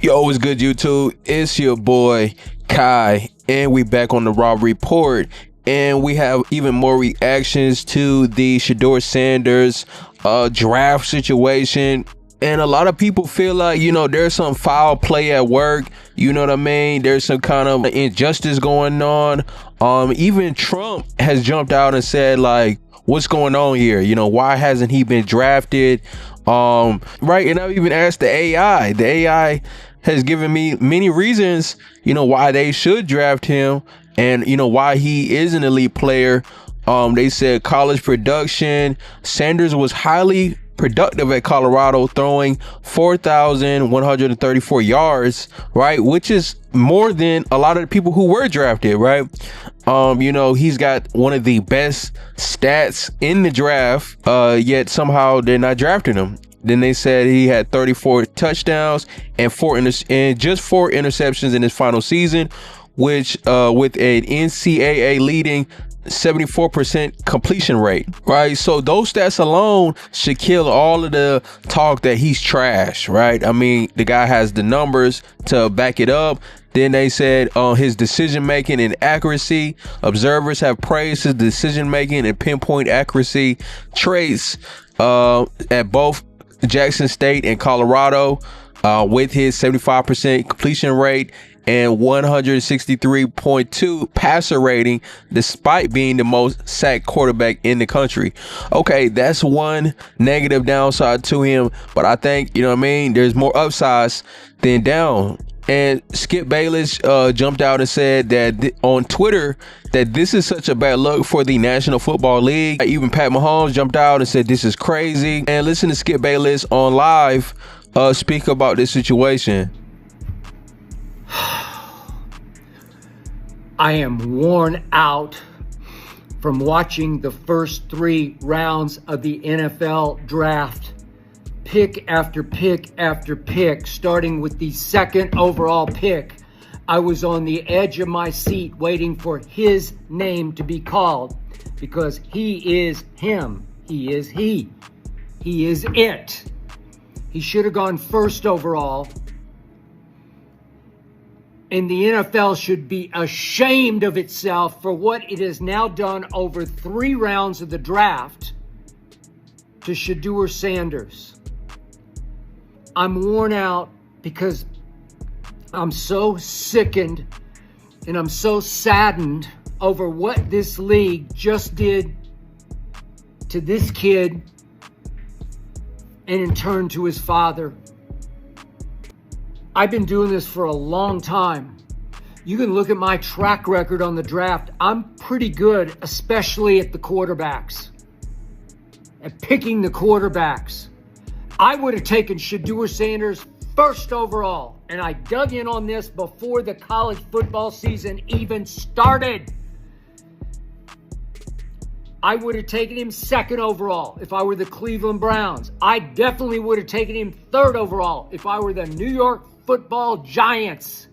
Yo, what's good, YouTube? It's your boy Kai, and we back on the Raw Report, and we have even more reactions to the Shedeur Sanders draft situation. And a lot of people feel like, there's some foul play at work. You know what I mean? There's some kind of injustice going on. Even Trump has jumped out and said, like, what's going on here? Why hasn't he been drafted? Right. And I've even asked the AI. The AI has given me many reasons, why they should draft him and, why he is an elite player. They said college production. Sanders was highly productive at Colorado, throwing 4,134 yards, right? Which is more than a lot of the people who were drafted, right? He's got one of the best stats in the draft, yet somehow they're not drafting him. Then they said he had 34 touchdowns and just four interceptions in his final season, which with an NCAA leading 74% completion rate, right? So those stats alone should kill all of the talk that he's trash, right? I mean, the guy has the numbers to back it up. Then they said his decision making and accuracy. Observers have praised his decision making and pinpoint accuracy traits at both Jackson State and Colorado, with his 75% completion rate and 163.2 passer rating, despite being the most sacked quarterback in the country. Okay, that's one negative downside to him, but I think, there's more upsides than down. And Skip Bayless jumped out and said that on Twitter that this is such a bad look for the National Football League. Even Pat Mahomes jumped out and said this is crazy. And listen to Skip Bayless on live speak about this situation. I am worn out from watching the first 3 rounds of the NFL draft. Pick after pick after pick, starting with the second overall pick. I was on the edge of my seat waiting for his name to be called because he is him. He is he. He is it. He should have gone first overall. And the NFL should be ashamed of itself for what it has now done over 3 rounds of the draft to Shedeur Sanders. I'm worn out because I'm so sickened and I'm so saddened over what this league just did to this kid and in turn to his father. I've been doing this for a long time. You can look at my track record on the draft. I'm pretty good, especially at the quarterbacks, at picking the quarterbacks. I would have taken Shedeur Sanders first overall, and I dug in on this before the college football season even started. I would have taken him second overall if I were the Cleveland Browns. I definitely would have taken him third overall if I were the New York Football Giants.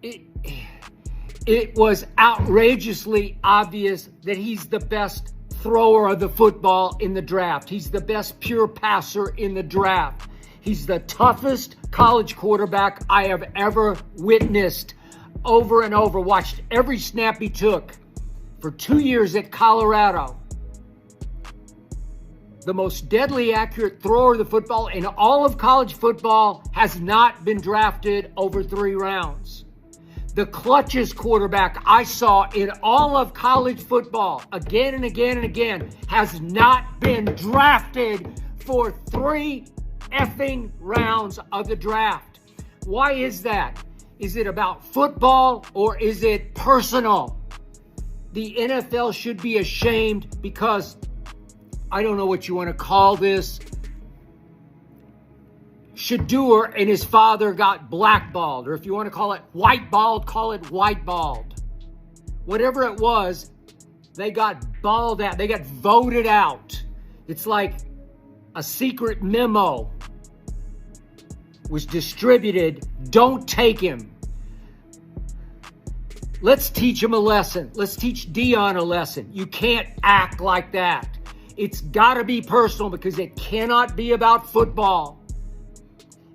It was outrageously obvious that he's the best thrower of the football in the draft. He's the best pure passer in the draft. He's the toughest college quarterback I have ever witnessed. Over and over, watched every snap he took for 2 years at Colorado. The most deadly accurate thrower of the football in all of college football has not been drafted over 3 rounds. The clutchest quarterback I saw in all of college football, again and again and again, has not been drafted for 3 effing rounds of the draft. Why is that? Is it about football or is it personal? The NFL should be ashamed because I don't know what you want to call this. Shedeur and his father got blackballed, or if you want to call it whiteballed, call it whiteballed. Whatever it was, they got balled out. They got voted out. It's like a secret memo was distributed. Don't take him. Let's teach him a lesson. Let's teach Dion a lesson. You can't act like that. It's got to be personal because it cannot be about football.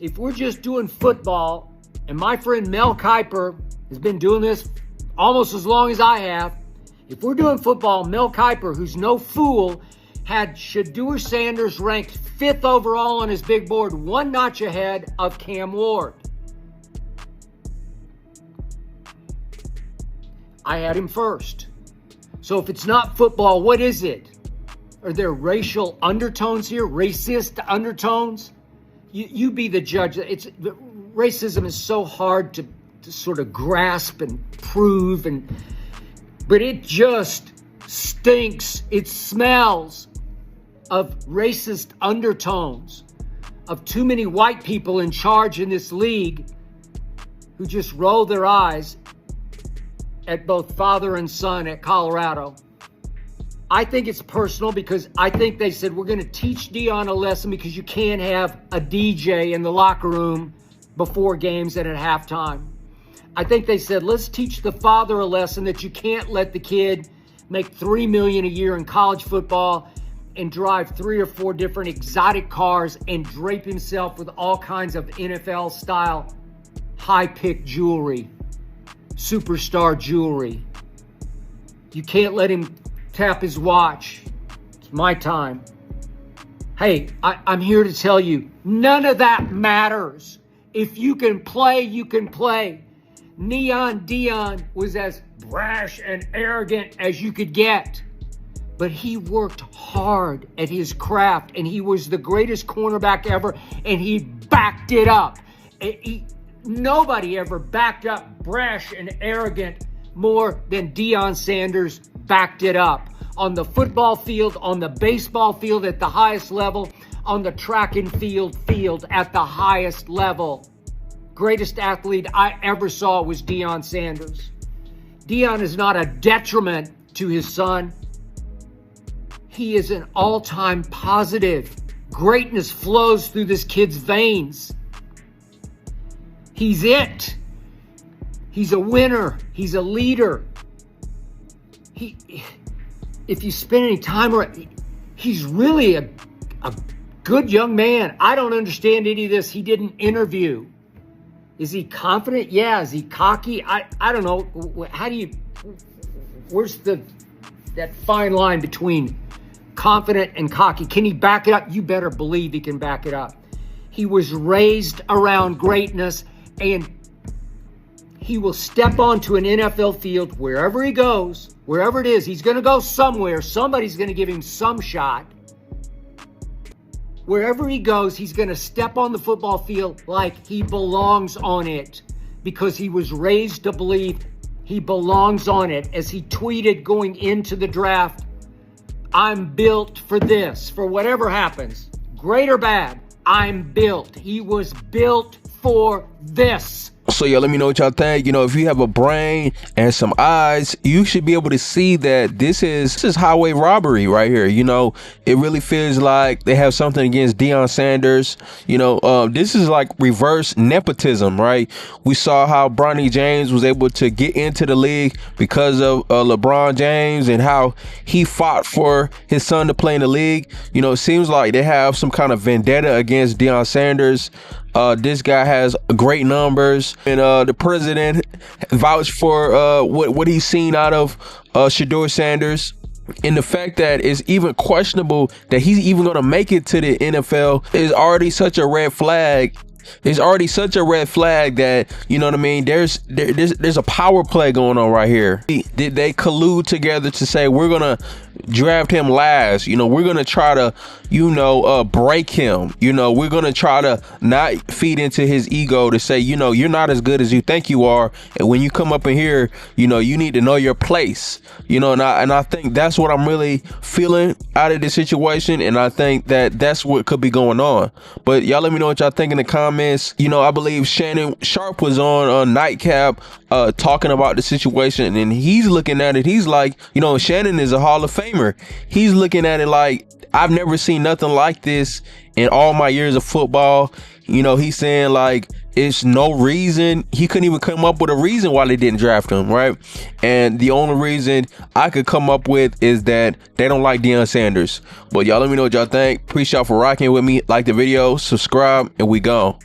If we're just doing football, and my friend Mel Kiper has been doing this almost as long as I have. If we're doing football, Mel Kiper, who's no fool, had Shedeur Sanders ranked 5th overall on his big board, one notch ahead of Cam Ward. I had him first. So if it's not football, what is it? Are there racial undertones here? Racist undertones? You be the judge. Racism is so hard to sort of grasp and prove, but it just stinks. It smells of racist undertones, of too many white people in charge in this league who just roll their eyes at both father and son at Colorado. I think it's personal because I think they said, we're going to teach Deion a lesson because you can't have a DJ in the locker room before games and at halftime. I think they said, let's teach the father a lesson that you can't let the kid make $3 million a year in college football and drive 3 or 4 different exotic cars and drape himself with all kinds of NFL style high-pick jewelry, superstar jewelry. You can't let him tap his watch. It's my time. Hey, I'm here to tell you, none of that matters. If you can play, you can play. Neon Deion was as brash and arrogant as you could get. But he worked hard at his craft, and he was the greatest cornerback ever, and he backed it up. Nobody ever backed up brash and arrogant more than Deion Sanders backed it up. On the football field, on the baseball field at the highest level, on the track and field at the highest level. Greatest athlete I ever saw was Deion Sanders. Deion is not a detriment to his son. He is an all-time positive. Greatness flows through this kid's veins. He's it. He's a winner. He's a leader. If you spend any time around, he's really a good young man. I don't understand any of this. He didn't interview. Is he confident? Yeah. Is he cocky? I don't know. Where's that fine line between confident and cocky? Can he back it up? You better believe he can back it up. He was raised around greatness, and he will step onto an NFL field wherever he goes, wherever it is. He's going to go somewhere. Somebody's going to give him some shot. Wherever he goes, he's going to step on the football field like he belongs on it because he was raised to believe he belongs on it. As he tweeted going into the draft, I'm built for this, for whatever happens, great or bad, I'm built. He was built for this. So y'all let me know what y'all think. If you have a brain and some eyes, you should be able to see that this is highway robbery right here. It really feels like they have something against Deion Sanders. This is like reverse nepotism, right? We saw how Bronny James was able to get into the league because of LeBron James and how he fought for his son to play in the league. It seems like they have some kind of vendetta against Deion Sanders. This guy has great numbers, and the president vouched for what he's seen out of Shedeur Sanders. And the fact that it's even questionable that he's even going to make it to the NFL is already such a red flag. It's already such a red flag that, you know what I mean, there's a power play going on right here. Did they collude together to say we're gonna draft him last? We're gonna try to break him. We're gonna try to not feed into his ego to say, you're not as good as you think you are, and when you come up in here, you need to know your place. And I think that's what I'm really feeling out of this situation, and I think that that's what could be going on. But y'all let me know what y'all think in the comments. I believe Shannon Sharp was on Nightcap talking about the situation, and he's looking at it. He's like, Shannon is a Hall of Famer. He's looking at it like, I've never seen nothing like this in all my years of football. He's saying like, it's no reason. He couldn't even come up with a reason why they didn't draft him, right? And the only reason I could come up with is that they don't like Deion Sanders. But y'all let me know what y'all think. Appreciate y'all for rocking with me. Like the video, subscribe, and we go.